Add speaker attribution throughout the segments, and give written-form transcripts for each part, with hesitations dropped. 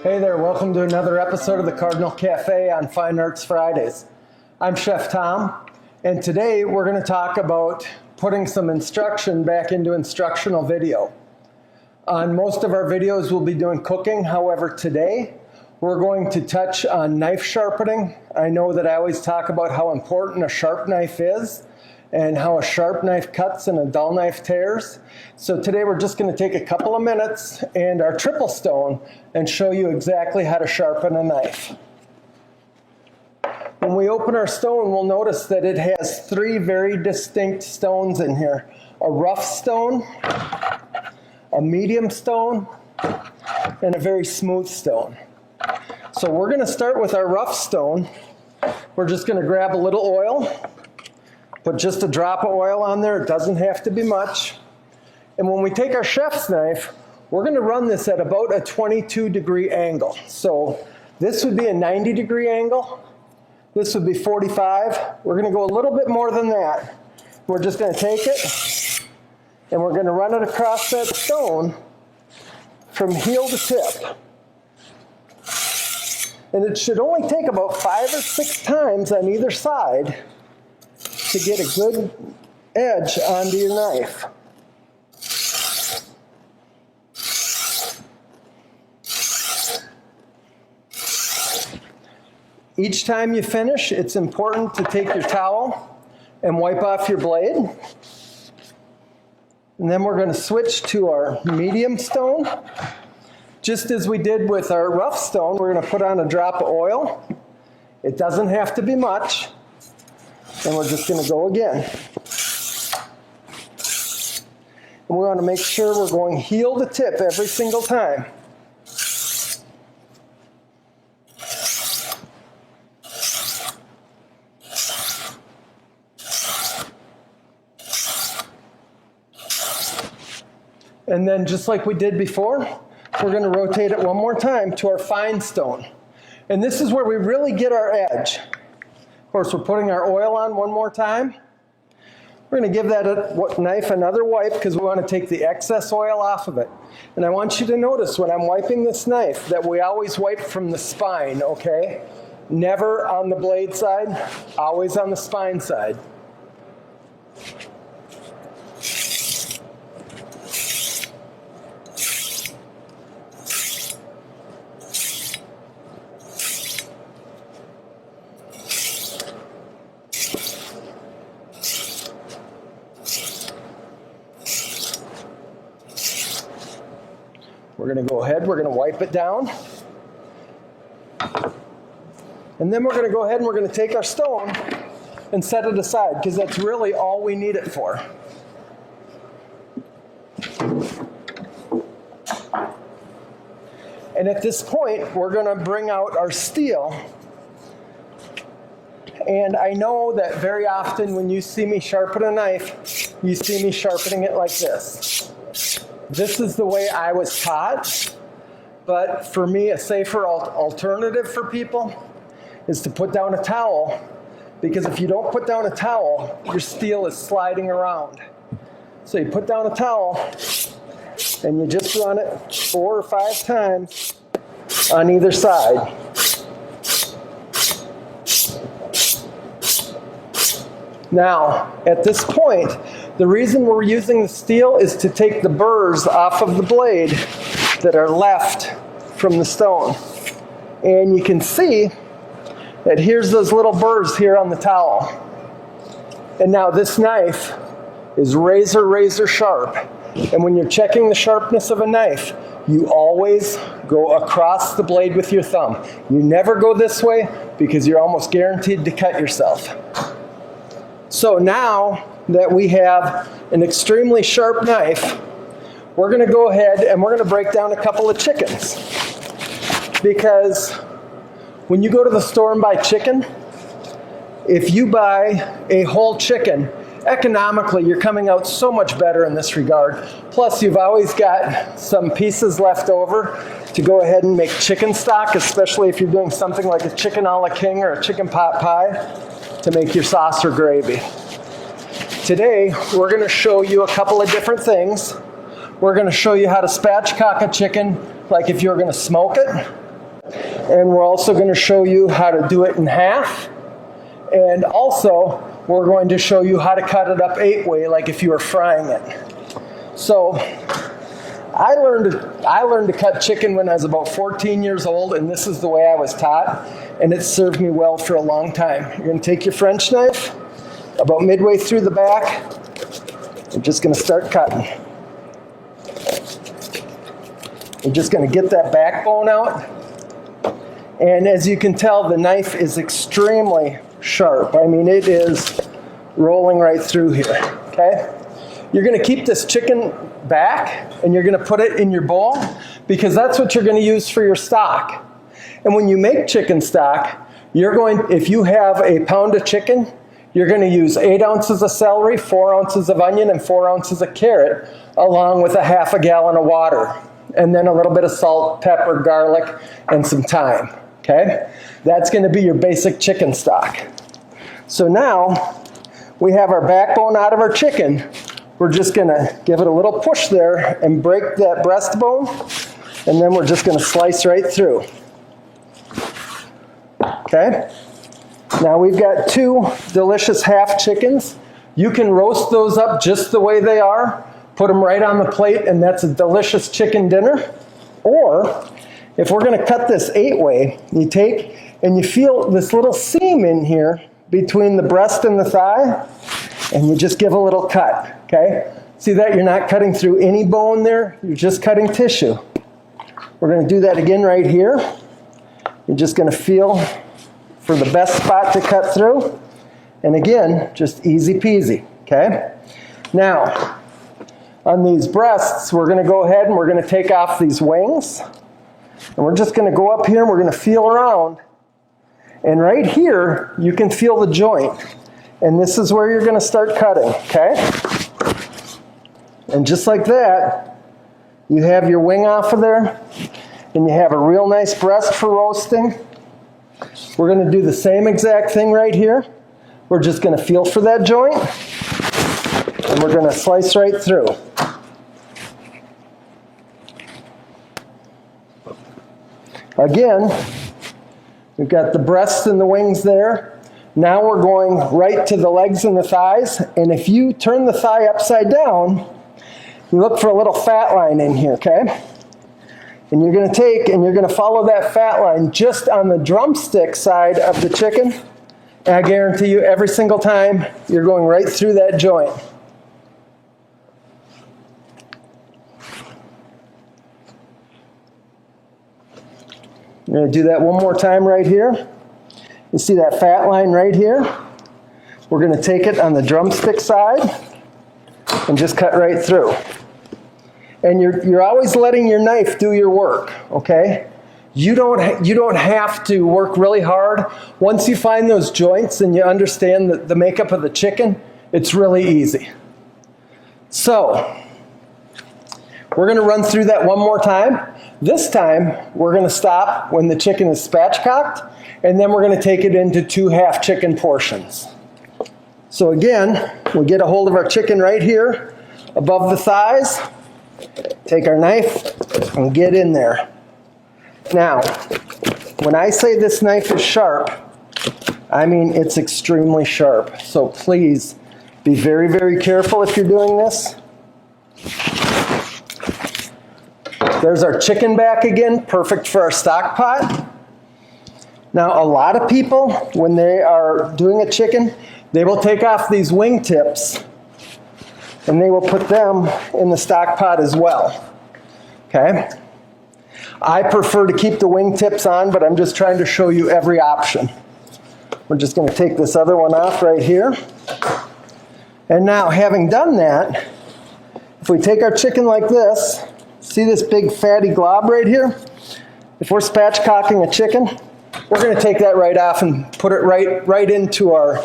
Speaker 1: Hey there, welcome to another episode of the Cardinal Cafe on Fine Arts Fridays. I'm Chef Tom, and today we're going to talk about putting some instruction back into instructional video. On most of our videos we'll be doing cooking, however today we're going to touch on knife sharpening. I know that I always talk about how important a sharp knife is and how a sharp knife cuts and a dull knife tears. So today we're just going to take a couple of minutes and our triple stone and show you exactly how to sharpen a knife. When we open our stone, we'll notice that it has three very distinct stones in here. A rough stone, a medium stone, and a very smooth stone. So we're going to start with our rough stone. We're just going to grab a little oil. Put just a drop of oil on there. It doesn't have to be much. And when we take our chef's knife, we're going to run this at about a 22-degree angle. So this would be a 90-degree angle. This would be 45. We're going to go a little bit more than that. We're just going to take it, and we're going to run it across that stone from heel to tip. And it should only take about 5 or 6 times on either side to get a good edge onto your knife. Each time you finish, it's important to take your towel and wipe off your blade. And then we're going to switch to our medium stone. Just as we did with our rough stone, we're going to put on a drop of oil. It doesn't have to be much. And we're just going to go again. And we want to make sure we're going heel to tip every single time. And then just like we did before, we're going to rotate it one more time to our fine stone. And this is where we really get our edge. Of course, we're putting our oil on one more time. We're going to give that knife another wipe because we want to take the excess oil off of it. And I want you to notice when I'm wiping this knife that we always wipe from the spine, okay? Never on the blade side, always on the spine side. We're going to go ahead, we're going to wipe it down. And then we're going to go ahead and we're going to take our stone and set it aside because that's really all we need it for. And at this point, we're going to bring out our steel. And I know that very often when you see me sharpen a knife, you see me sharpening it like this. This is the way I was taught, but for me, a safer alternative for people is to put down a towel, because if you don't put down a towel, your steel is sliding around. So you put down a towel, and you just run it 4 or 5 times on either side. Now, at this point, the reason we're using the steel is to take the burrs off of the blade that are left from the stone. And you can see that here's those little burrs here on the towel. And now this knife is razor, razor sharp. And when you're checking the sharpness of a knife, you always go across the blade with your thumb. You never go this way because you're almost guaranteed to cut yourself. So now that we have an extremely sharp knife, we're going to go ahead and we're going to break down a couple of chickens. Because when you go to the store and buy chicken, if you buy a whole chicken, economically you're coming out so much better in this regard. Plus you've always got some pieces left over to go ahead and make chicken stock, especially if you're doing something like a chicken a la king or a chicken pot pie, to make your sauce or gravy. Today, we're going to show you a couple of different things. We're going to show you how to spatchcock a chicken like if you're going to smoke it. And we're also going to show you how to do it in half. And also, we're going to show you how to cut it up 8-way, like if you were frying it. So, I learned to cut chicken when I was about 14 years old, and this is the way I was taught, and it served me well for a long time. You're going to take your French knife, about midway through the back, you're just going to start cutting. You're just going to get that backbone out, and as you can tell, the knife is extremely sharp. I mean, it is rolling right through here, okay? You're going to keep this chicken back, and you're going to put it in your bowl, because that's what you're going to use for your stock. And when you make chicken stock, if you have a pound of chicken, you're going to use 8 ounces of celery, 4 ounces of onion, and 4 ounces of carrot, along with a half a gallon of water, and then a little bit of salt, pepper, garlic, and some thyme, okay? That's going to be your basic chicken stock. So now, we have our backbone out of our chicken. We're just going to give it a little push there and break that breastbone, and then we're just going to slice right through. Okay? Now we've got 2 delicious half chickens. You can roast those up just the way they are, put them right on the plate, and that's a delicious chicken dinner. Or, if we're going to cut this 8-way, you take and you feel this little seam in here between the breast and the thigh, and you just give a little cut, okay? See that? You're not cutting through any bone there, you're just cutting tissue. We're going to do that again right here. You're just going to feel for the best spot to cut through. And again, just easy peasy, okay? Now, on these breasts, we're going to go ahead and we're going to take off these wings. And we're just going to go up here and we're going to feel around. And right here, you can feel the joint. And this is where you're going to start cutting, okay? And just like that, you have your wing off of there, and you have a real nice breast for roasting. We're going to do the same exact thing right here. We're just going to feel for that joint, and we're going to slice right through. Again, we've got the breasts and the wings there. Now we're going right to the legs and the thighs, and if you turn the thigh upside down, you look for a little fat line in here, okay? And you're going to take and you're going to follow that fat line just on the drumstick side of the chicken, and I guarantee you every single time you're going right through that joint. I'm going to do that one more time right here. You see that fat line right here? We're going to take it on the drumstick side and just cut right through. And you're always letting your knife do your work, okay? You don't have to work really hard. Once you find those joints and you understand the makeup of the chicken, it's really easy. So, we're going to run through that one more time. This time, we're going to stop when the chicken is spatchcocked, and then we're going to take it into 2 half chicken portions. So again, we'll get a hold of our chicken right here, above the thighs, take our knife, and get in there. Now, when I say this knife is sharp, I mean it's extremely sharp. So please, be very, very careful if you're doing this. There's our chicken back again, perfect for our stock pot. Now, a lot of people, when they are doing a chicken, they will take off these wing tips and they will put them in the stock pot as well. Okay? I prefer to keep the wing tips on, but I'm just trying to show you every option. We're just going to take this other one off right here. And now, having done that, if we take our chicken like this, see this big fatty glob right here? If we're spatchcocking a chicken, we're going to take that right off and put it right into our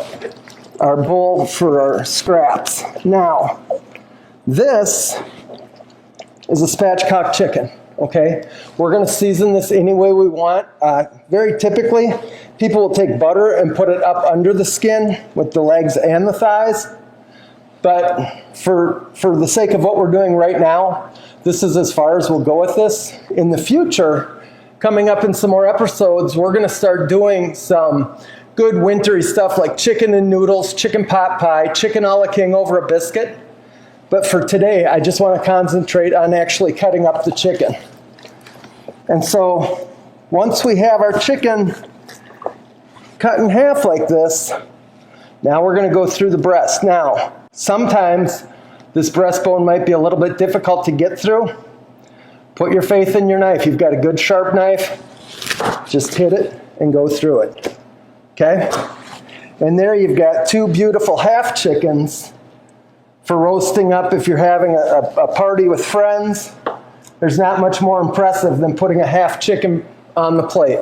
Speaker 1: bowl for our scraps. Now, this is a spatchcock chicken, okay? We're going to season this any way we want. Very typically, people will take butter and put it up under the skin with the legs and the thighs. But for the sake of what we're doing right now, this is as far as we'll go with this. In the future, coming up in some more episodes, we're going to start doing some good wintry stuff like chicken and noodles, chicken pot pie, chicken a la king over a biscuit. But for today, I just want to concentrate on actually cutting up the chicken. And so once we have our chicken cut in half like this, now we're going to go through the breast. Now, sometimes this breastbone might be a little bit difficult to get through. Put your faith in your knife. You've got a good sharp knife. Just hit it and go through it. Okay? And there you've got two beautiful half chickens for roasting up if you're having a party with friends. There's not much more impressive than putting a half chicken on the plate.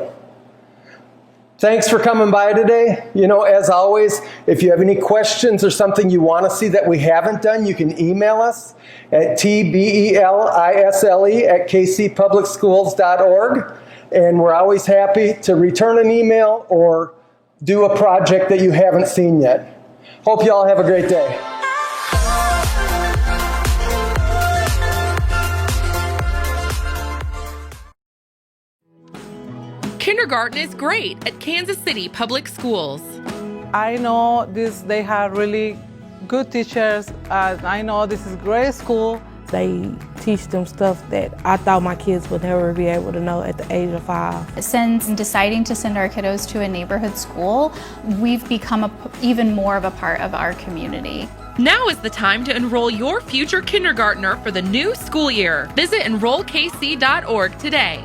Speaker 1: Thanks for coming by today. You know, as always, if you have any questions or something you want to see that we haven't done, you can email us at tbelisle@kcpublicschools.org. And we're always happy to return an email or do a project that you haven't seen yet. Hope you all have a great day.
Speaker 2: Kindergarten is great at Kansas City Public Schools.
Speaker 3: I know they have really good teachers. I know this is great school.
Speaker 4: They teach them stuff that I thought my kids would never be able to know at the age of 5.
Speaker 5: Since deciding to send our kiddos to a neighborhood school, we've become even more of a part of our community.
Speaker 2: Now is the time to enroll your future kindergartner for the new school year. Visit enrollkc.org today.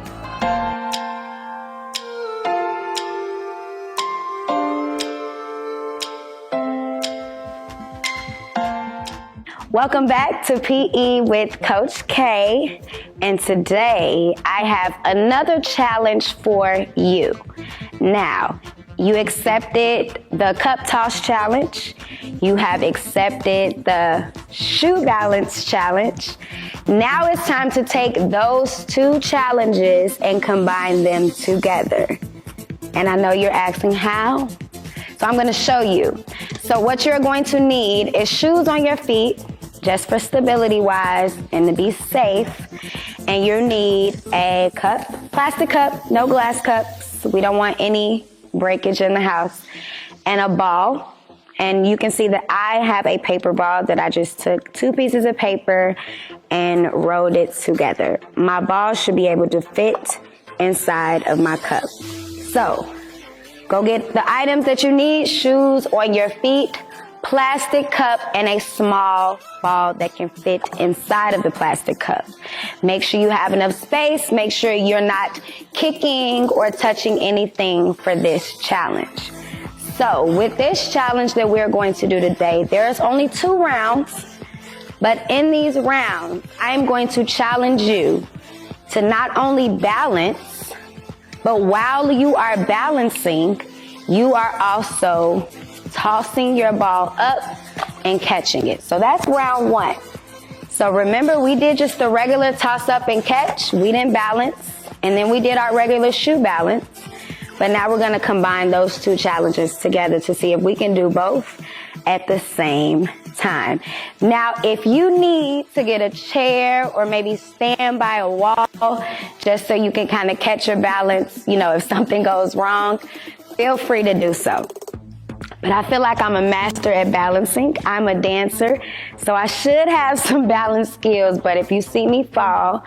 Speaker 6: Welcome back to PE with Coach K, and today I have another challenge for you. Now, you accepted the cup toss challenge, you have accepted the shoe balance challenge. Now it's time to take those two challenges and combine them together. And I know you're asking how? So I'm going to show you. So what you're going to need is shoes on your feet, just for stability wise and to be safe. And you need a cup, plastic cup, no glass cups. We don't want any breakage in the house. And a ball. And you can see that I have a paper ball that I just took 2 pieces of paper and rolled it together. My ball should be able to fit inside of my cup. So go get the items that you need: shoes on your feet, plastic cup, and a small ball that can fit inside of the plastic cup. Make sure you have enough space. Make sure you're not kicking or touching anything for this challenge. So with this challenge that we're going to do today, there's only 2 rounds, but in these rounds, I'm going to challenge you to not only balance, but while you are balancing, you are also tossing your ball up and catching it. So that's round 1. So remember, we did just the regular toss up and catch. We didn't balance. And then we did our regular shoe balance. But now we're going to combine those 2 challenges together to see if we can do both at the same time. Now, if you need to get a chair or maybe stand by a wall just so you can kind of catch your balance, you know, if something goes wrong, feel free to do so. But I feel like I'm a master at balancing. I'm a dancer, so I should have some balance skills. But if you see me fall,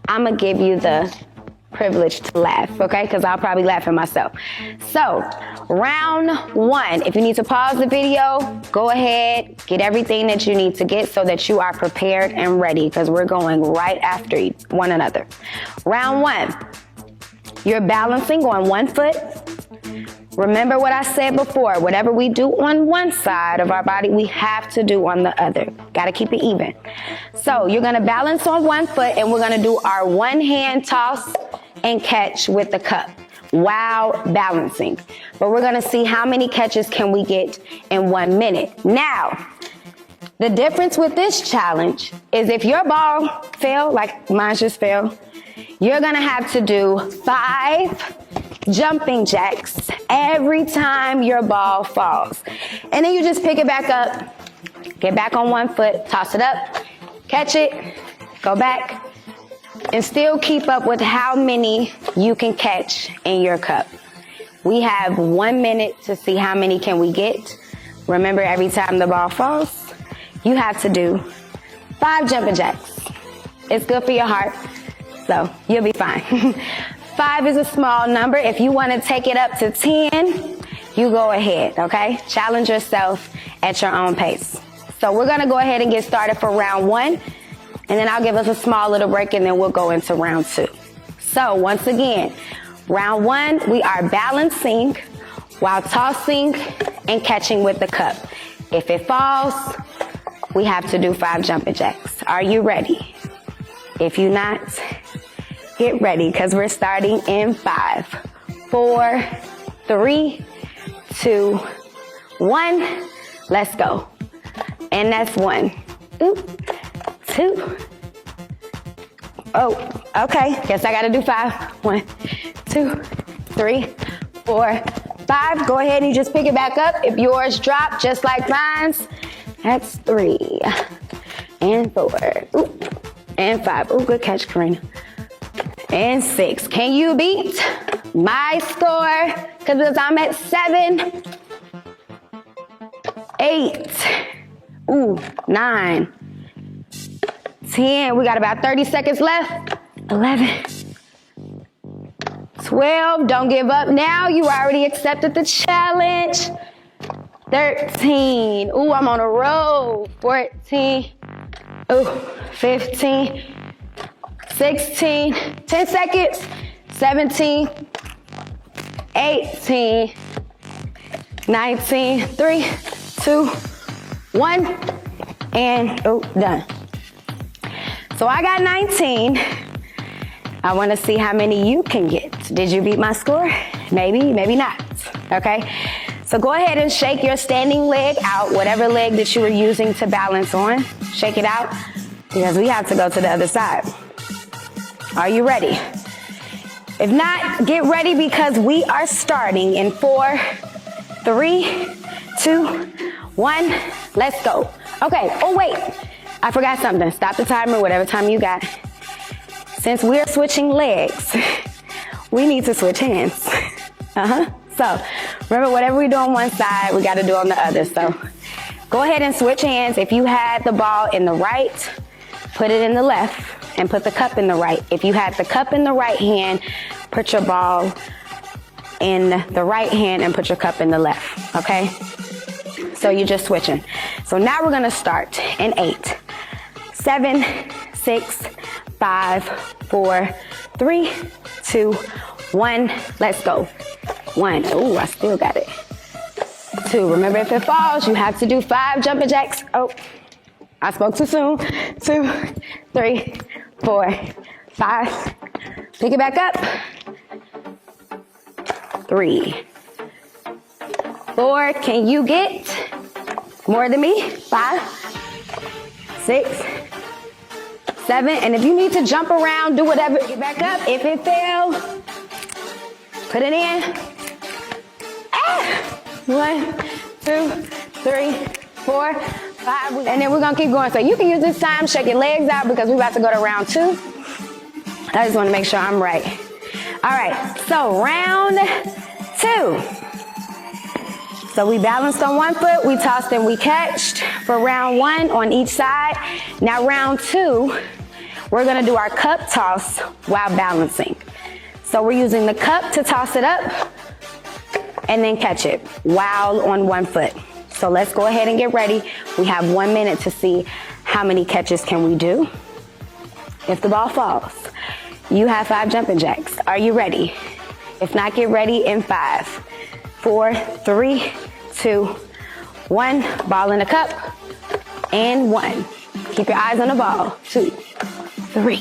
Speaker 6: I'm going to give you the privilege to laugh, okay? Because I'll probably laugh at myself. So, round 1. If you need to pause the video, go ahead, get everything that you need to get so that you are prepared and ready, because we're going right after one another. Round 1. You're balancing on one foot. Remember what I said before, whatever we do on one side of our body, we have to do on the other. Got to keep it even. So you're going to balance on one foot, and we're going to do our one hand toss and catch with the cup while balancing. But we're going to see how many catches can we get in 1 minute. Now, the difference with this challenge is if your ball fell, like mine just fell, you're going to have to do 5 jumping jacks every time your ball falls. And then you just pick it back up, get back on one foot, toss it up, catch it, go back, and still keep up with how many you can catch in your cup. We have 1 minute to see how many can we get. Remember, every time the ball falls, you have to do 5 jumping jacks. It's good for your heart, so you'll be fine. 5 is a small number. If you want to take it up to 10, you go ahead, okay? Challenge yourself at your own pace. So we're gonna go ahead and get started for round 1, and then I'll give us a small little break, and then we'll go into round 2. So once again, round 1, we are balancing while tossing and catching with the cup. If it falls, we have to do 5 jumping jacks. Are you ready? If you're not, get ready, because we're starting in 5, 4, 3, 2, 1. Let's go. And that's 1. Oop. 2. Oh, okay. Guess I gotta do 5. 1, 2, 3, 4, 5. Go ahead and just pick it back up. If yours dropped just like mine's, that's 3 and 4. Oop. And 5. Oh, good catch, Karina. And 6. Can you beat my score? Because I'm at 7, 8, 9, 10. We got about 30 seconds left. 11, 12. Don't give up now. You already accepted the challenge. 13. Ooh, I'm on a roll. 14. Ooh, 15. 16. 10 seconds. 17. 18. 19. 3, 2, 1. And, oh, done. So I got 19. I want to see how many you can get. Did you beat my score? Maybe, maybe not. Okay? So go ahead and shake your standing leg out, whatever leg that you were using to balance on. Shake it out, because we have to go to the other side. Are you ready? If not, get ready, because we are starting in 4, 3, 2, 1. Let's go. Okay. Oh, wait. I forgot something. Stop the timer, whatever time you got. Since we're switching legs, we need to switch hands. So remember, whatever we do on one side, we got to do on the other. So go ahead and switch hands. If you had the ball in the right, put it in the left, and put the cup in the right. If you had the cup in the right hand, put your ball in the right hand and put your cup in the left, okay? So you're just switching. So now we're gonna start in 8, 7, 6, 5, 4, 3, 2, 1. Let's go. 1. Oh, I still got it. 2. Remember, if it falls, you have to do 5 jumping jacks. Oh, I spoke too soon. 2, 3, 4, 5. Pick it back up. 3, 4. Can you get more than me? 5, 6, 7. And if you need to jump around, do whatever. Get back up. If it fails, put it in. 1, 2, 3, 4, 5. And then we're going to keep going. So you can use this time, shake your legs out, because we're about to go to round 2. I just want to make sure I'm right. All right. So round 2. So we balanced on one foot, we tossed and we catched for round 1 on each side. Now round 2, we're gonna do our cup toss while balancing. So we're using the cup to toss it up and then catch it while on one foot. So let's go ahead and get ready. We have 1 minute to see how many catches can we do. If the ball falls, you have 5 jumping jacks. Are you ready? If not, get ready in 5, 4, 3, 2, 1. Ball in the cup, and 1. Keep your eyes on the ball. 2, 3,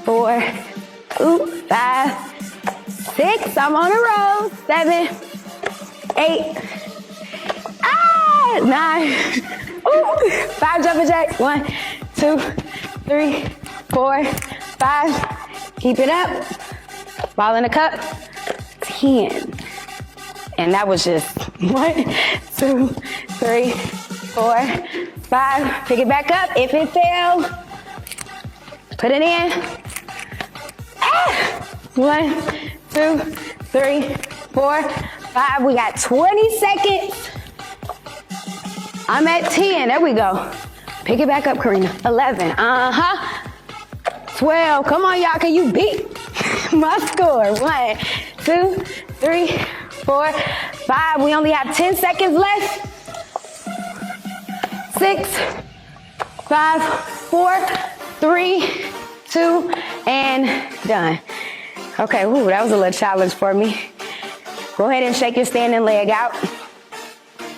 Speaker 6: 4, 5, 6. I'm on a roll. 7, 8, 9. 5 jumping jacks. 1, 2, 3, 4, 5. Keep it up. Ball in the cup. 10. And that was just 1, 2, 3, 4, 5. Pick it back up. If it fails, put it in. 1, 2, 3, 4, 5. We got 20 seconds. I'm at 10. There we go. Pick it back up, Karina. 11. 12. Come on, y'all. Can you beat my score? 1, 2, 3, 4, 5. We only have 10 seconds left. 6, 5, 4, 3, 2, and done. Okay, ooh, that was a little challenge for me. Go ahead and shake your standing leg out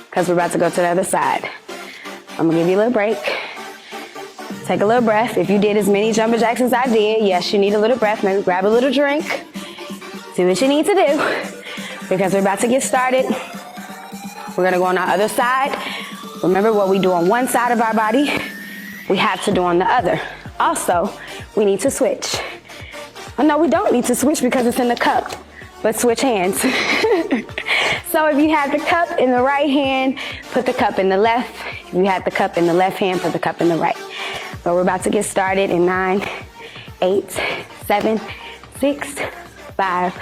Speaker 6: because we're about to go to the other side. I'm gonna give you a little break. Take a little breath. If you did as many jumping jacks as I did, yes, you need a little breath. Maybe grab a little drink. Do what you need to do because we're about to get started. We're gonna go on our other side. Remember, what we do on one side of our body, we have to do on the other. Also, we need to switch. Oh, no, we don't need to switch because it's in the cup, but switch hands. So if you have the cup in the right hand, put the cup in the left. If you have the cup in the left hand, put the cup in the right. But we're about to get started in 9, 8, 7, 6, 5,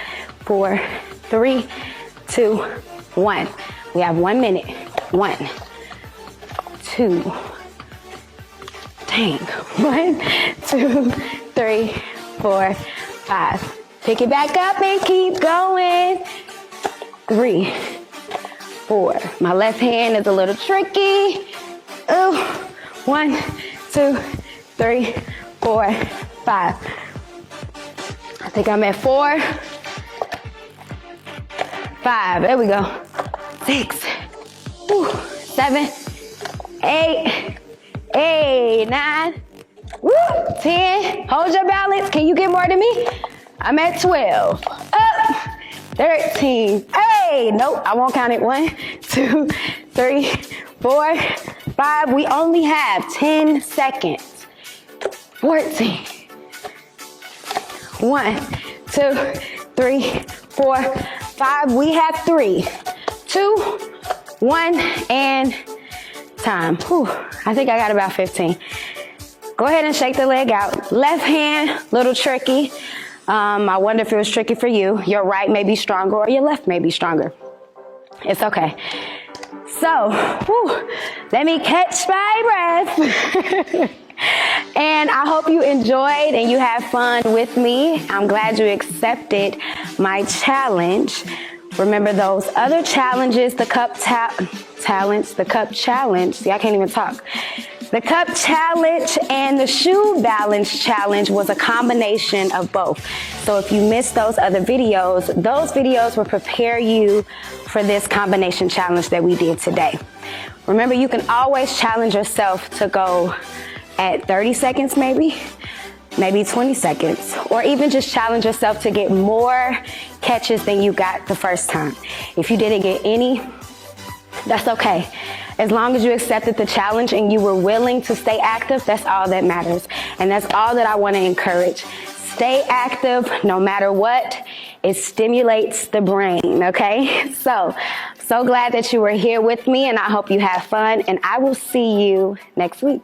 Speaker 6: 4, 3, 2, 1. We have 1 minute. 1, 2, dang. 1, 2, 3, 4, 5. Pick it back up and keep going. 3, 4. My left hand is a little tricky. Ooh. 1, 2, 3, 4, 5. I think I'm at 4, 5. There we go. 6, 7, 8, 9, 10. Hold your balance. Can you get more than me? I'm at 12. Up. 13. Hey, nope, I won't count it. 1, 2, 3, 4, 5. We only have 10 seconds. 14. 1, 2, 3, 4, 5. We have 3, 2, 1, and time. Whew, I think I got about 15. Go ahead and shake the leg out. Left hand, little tricky. I wonder if it was tricky for you. Your right may be stronger or your left may be stronger. It's okay. So, let me catch my breath. And I hope you enjoyed and you had fun with me. I'm glad you accepted my challenge. Remember those other challenges, the cup challenge. See, I can't even talk. The cup challenge and the shoe balance challenge was a combination of both. So if you missed those other videos, those videos will prepare you for this combination challenge that we did today. Remember, you can always challenge yourself to go at 30 seconds maybe 20 seconds, or even just challenge yourself to get more catches than you got the first time. If you didn't get any, that's okay. As long as you accepted the challenge and you were willing to stay active, that's all that matters. And that's all that I want to encourage. Stay active no matter what. It stimulates the brain, okay? So glad that you were here with me, and I hope you have fun, and I will see you next week.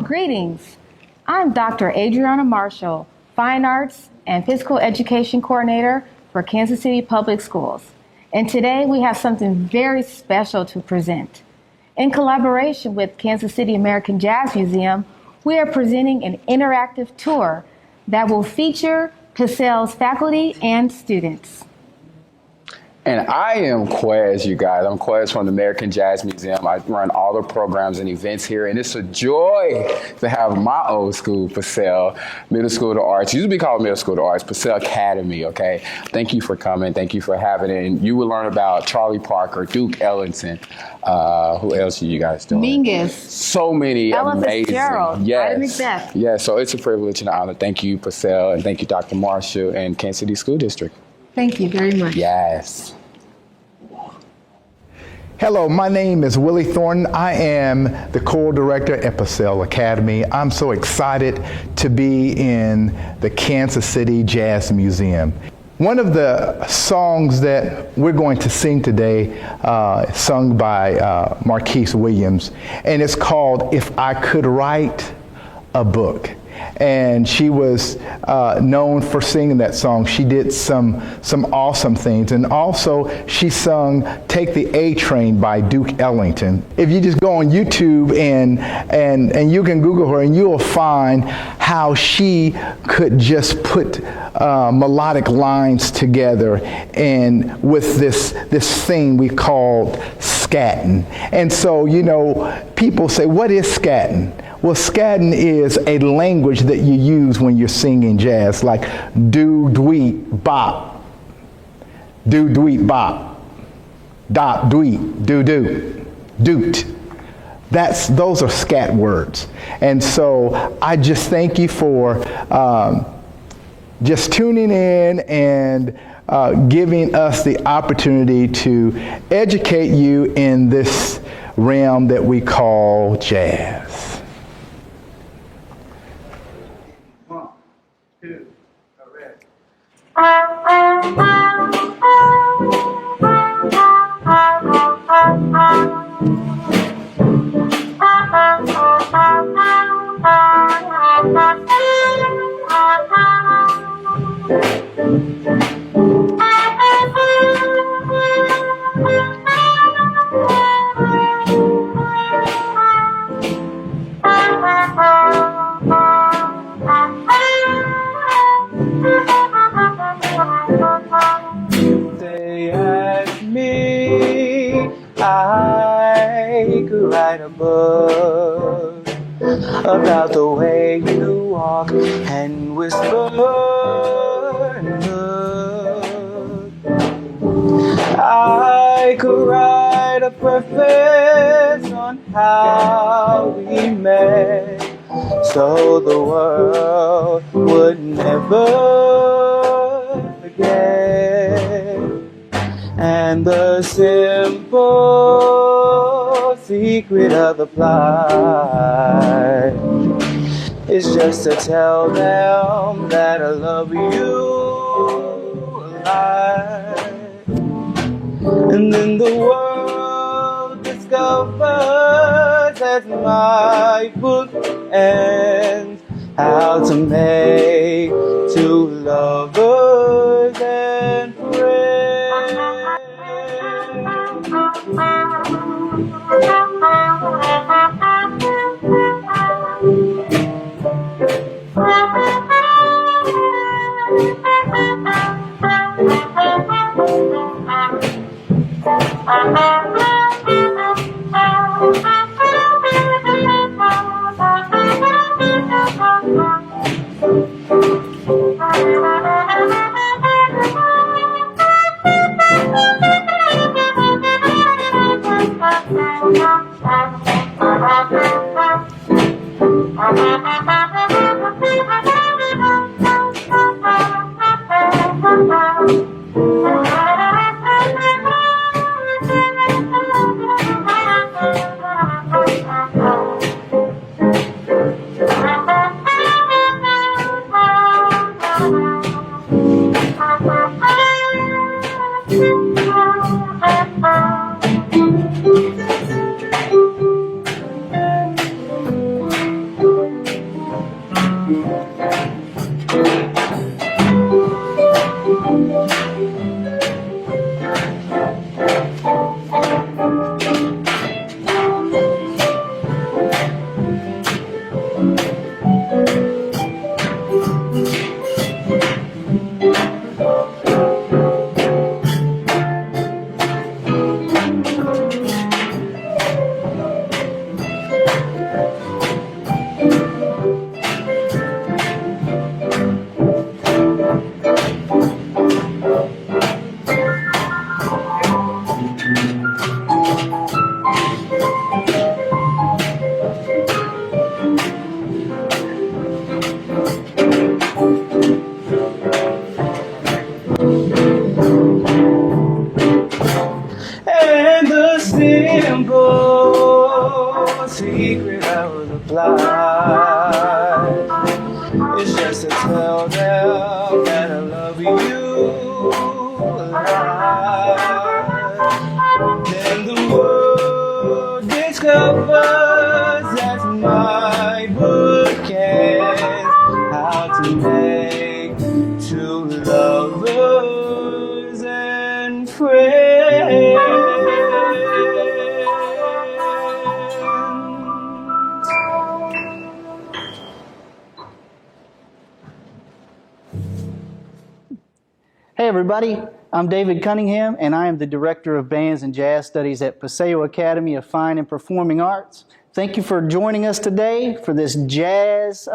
Speaker 7: Greetings. I'm Dr. Adriana Marshall, Fine Arts and Physical Education Coordinator for Kansas City Public Schools. And today we have something very special to present. In collaboration with Kansas City American Jazz Museum, we are presenting an interactive tour that will feature Cassell's faculty and students.
Speaker 8: And I am Quez, you guys. I'm Quez from the American Jazz Museum. I run all the programs and events here, and it's a joy to have my old school, Purcell Middle School of the Arts. It used to be called Middle School of the Arts, Purcell Academy, okay? Thank you for coming. Thank you for having it. And you will learn about Charlie Parker, Duke Ellington. Who else are you guys doing?
Speaker 7: Mingus.
Speaker 8: So many
Speaker 7: Ella
Speaker 8: amazing.
Speaker 7: Fitzgerald.
Speaker 8: Yes.
Speaker 7: Macbeth.
Speaker 8: Yes, so it's a privilege and an honor. Thank you, Purcell, and thank you, Dr. Marshall and Kansas City School District.
Speaker 7: Thank you very much.
Speaker 8: Yes.
Speaker 9: Hello, my name is Willie Thornton. I am the choral director at Purcell Academy. I'm so excited to be in the Kansas City Jazz Museum. One of the songs that we're going to sing today, sung by Marquise Williams, and it's called If I Could Write a Book. And she was known for singing that song. She did some awesome things. And also she sung Take the A Train by Duke Ellington. If you just go on YouTube and you can Google her, and you'll find how she could just put melodic lines together and with this thing we called scatting. And so, you know, people say, what is scatting? Well, scatting is a language that you use when you're singing jazz, like do, dweet, bop, do, dweet, bop, dop, dweet, do, doot. Those are scat words. And so I just thank you for just tuning in and giving us the opportunity to educate you in this realm that we call jazz.
Speaker 1: They asked me I could write a book about the way you walk and whisper and look. I could write a preface on how we met, so the world would never forget. And the simple secret of the plot is just to tell them that I love you a lot. And then the world discovers as my book ends how to make two lovers and friends. And the simple secret of the blind is just to tell them that I love you alive. Then the world discovers that my book is how to make two lovers and friends.
Speaker 10: Hey everybody, I'm David Cunningham and I am the Director of Bands and Jazz Studies at Paseo Academy of Fine and Performing Arts. Thank you for joining us today for this jazz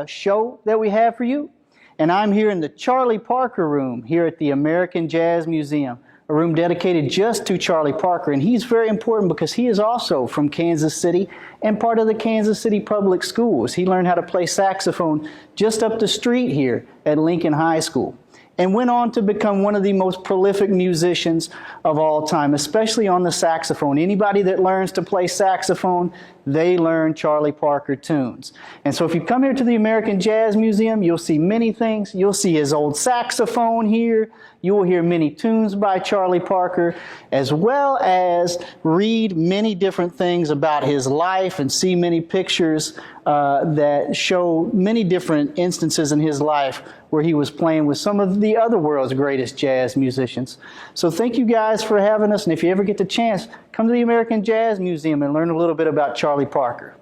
Speaker 10: show that we have for you. And I'm here in the Charlie Parker room here at the American Jazz Museum, a room dedicated just to Charlie Parker. And he's very important because he is also from Kansas City and part of the Kansas City Public Schools. He learned how to play saxophone just up the street here at Lincoln High School, and went on to become one of the most prolific musicians of all time, especially on the saxophone. Anybody that learns to play saxophone, they learn Charlie Parker tunes. And so if you come here to the American Jazz Museum, you'll see many things. You'll see his old saxophone here. You will hear many tunes by Charlie Parker, as well as read many different things about his life and see many pictures that show many different instances in his life where he was playing with some of the other world's greatest jazz musicians. So thank you guys for having us, and if you ever get the chance, come to the American Jazz Museum and learn a little bit about Charlie Parker.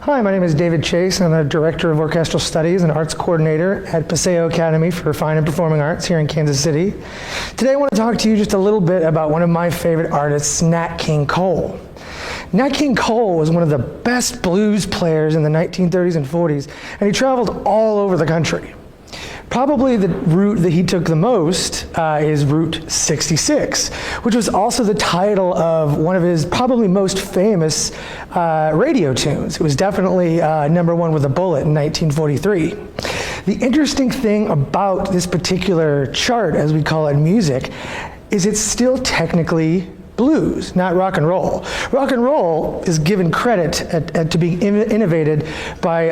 Speaker 11: Hi, my name is David Chase, and I'm the Director of Orchestral Studies and Arts Coordinator at Paseo Academy for Fine and Performing Arts here in Kansas City. Today I want to talk to you just a little bit about one of my favorite artists, Nat King Cole. Nat King Cole was one of the best blues players in the 1930s and 40s, and he traveled all over the country. Probably the route that he took the most is Route 66, which was also the title of one of his probably most famous radio tunes. It was definitely #1 with a bullet in 1943. The interesting thing about this particular chart, as we call it in music, is it's still technically blues, not rock and roll. Rock and roll is given credit to being innovated by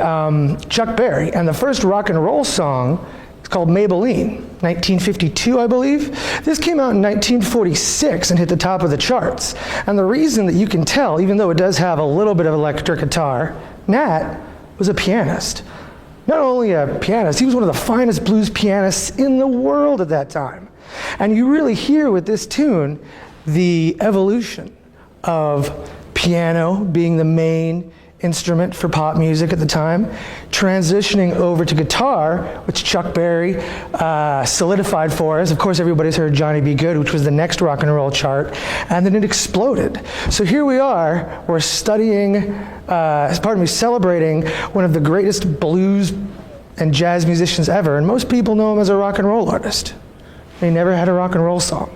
Speaker 11: Chuck Berry, and the first rock and roll song is called Maybelline, 1952, I believe. This came out in 1946 and hit the top of the charts. And the reason that you can tell, even though it does have a little bit of electric guitar, Nat was a pianist. Not only a pianist, he was one of the finest blues pianists in the world at that time. And you really hear with this tune the evolution of piano being the main instrument for pop music at the time, transitioning over to guitar, which Chuck Berry solidified for us. Of course, everybody's heard Johnny B. Good, which was the next rock and roll chart, and then it exploded. So here we are, we're studying, celebrating one of the greatest blues and jazz musicians ever, and most people know him as a rock and roll artist. He never had a rock and roll song.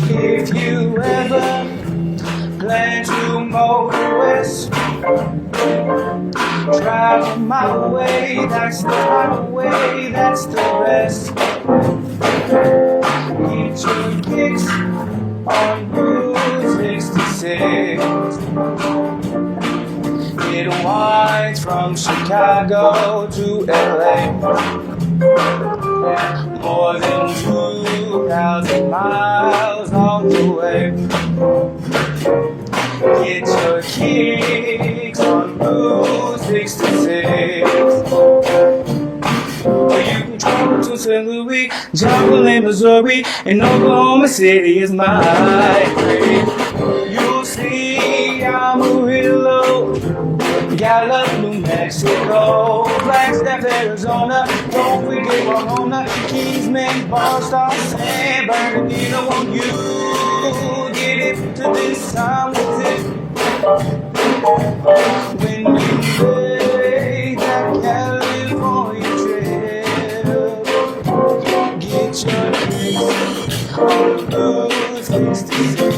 Speaker 12: If you ever plan to motor west, travel my way, that's the highway, that's the best. Get your kicks on Route 66. It winds from Chicago to LA. More than 2,000 miles on the way. Get your kicks on Route 66. Or you can travel to St. Louis, Joplin, Missouri, and Oklahoma City is my dream. You'll see Amarillo, Gallup, New Mexico, Flagstaff, Arizona, don't forget Winona, Keysman, Barstow, San Bernardino. Won't you get it to this time with it? When you make that California trip, get your kicks on Route 66.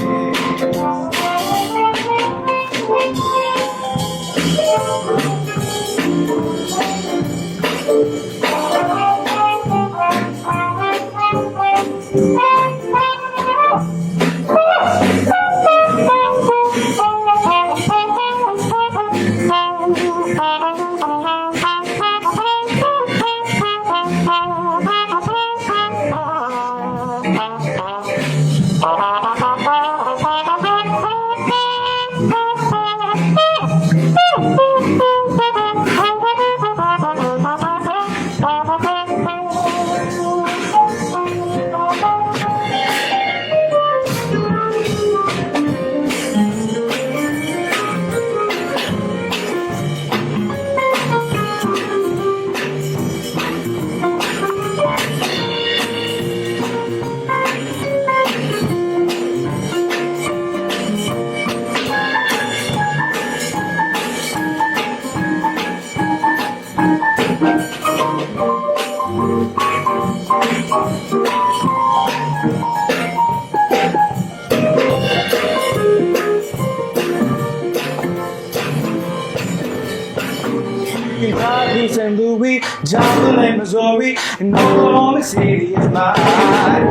Speaker 12: You can drive to St. Louis, Joplin, Missouri, and Oklahoma City is my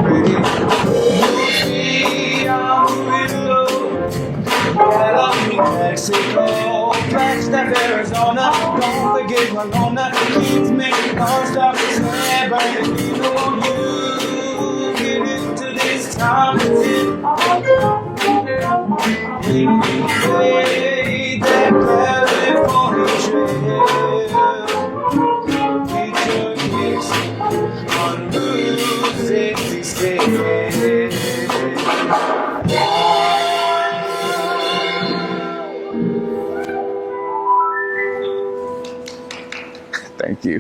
Speaker 12: dream. You'll see Amarillo, Gallup, New Mexico, Flagstaff, Arizona, don't forget Winona, Keysman, Barstow, San Bernardino. Won't you get into this town with it? When you play that California trail, get your kicks on Route 66.
Speaker 8: Thank you.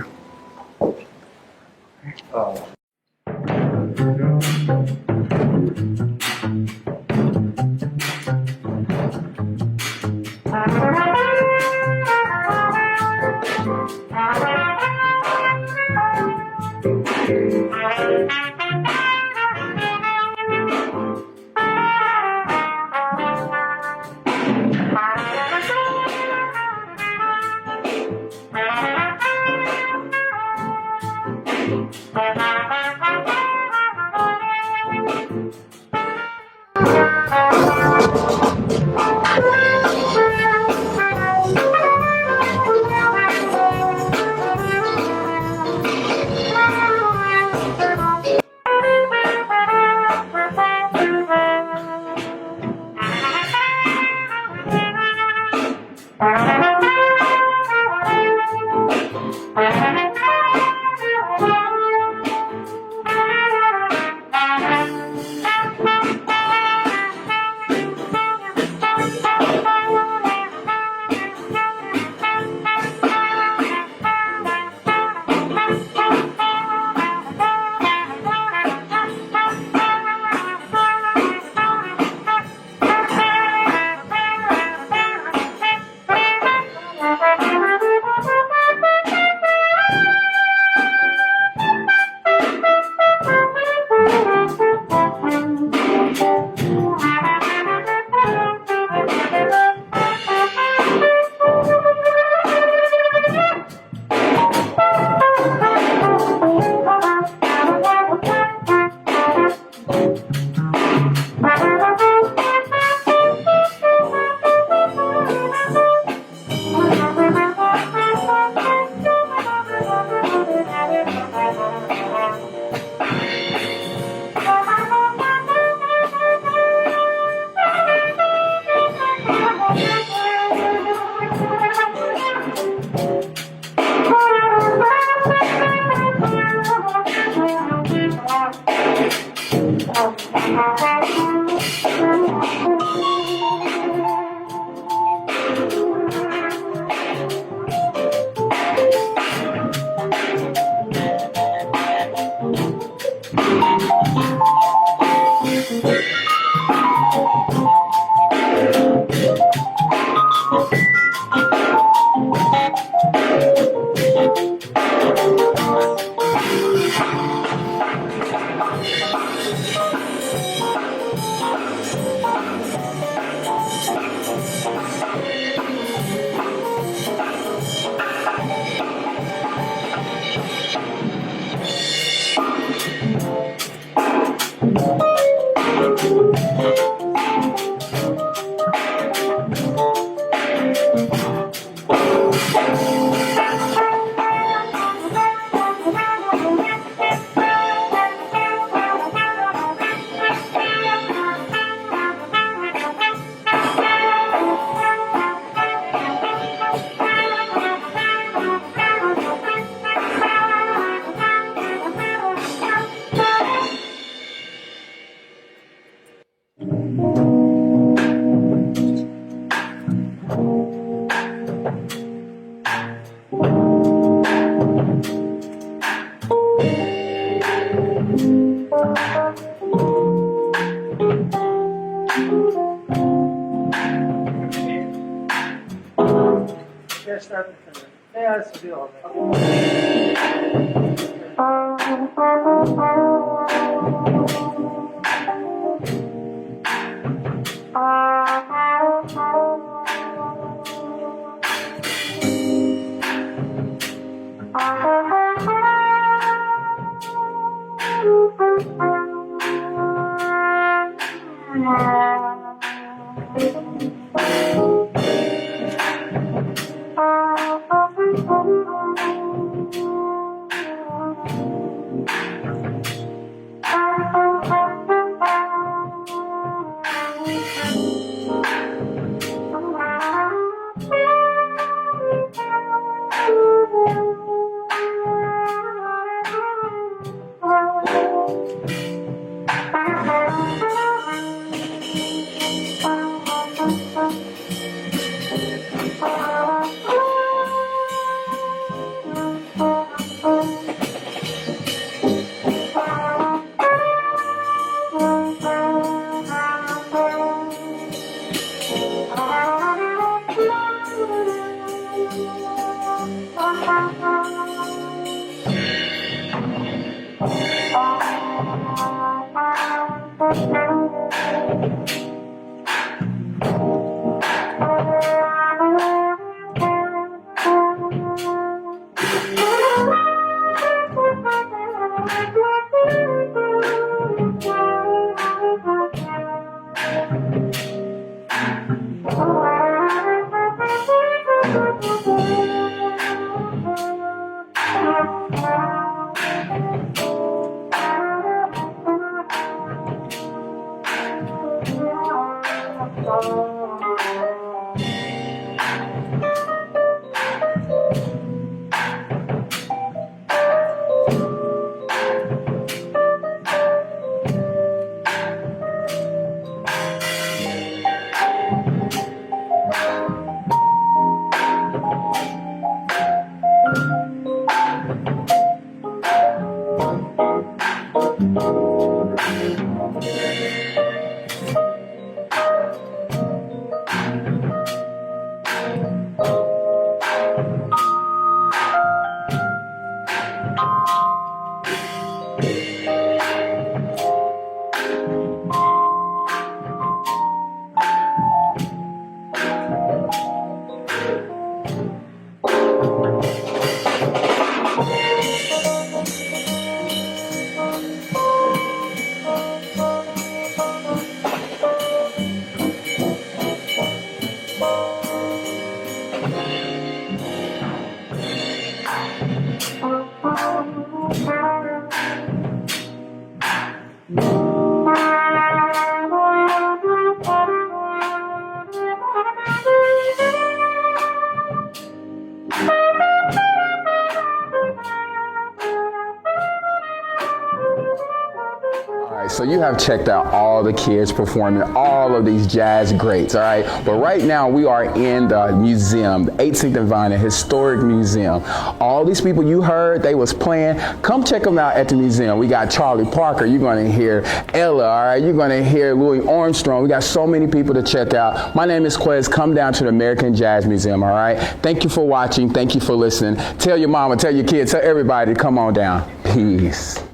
Speaker 8: So you have checked out all the kids performing all of these jazz greats, all right? But right now we are in the museum, the 18th and Vine, a historic museum. All these people you heard, they was playing. Come check them out at the museum. We got Charlie Parker, you're gonna hear Ella, all right? You're gonna hear Louis Armstrong. We got so many people to check out. My name is Quez. Come down to the American Jazz Museum, all right? Thank you for watching. Thank you for listening. Tell your mama, tell your kids, tell everybody to come on down. Peace.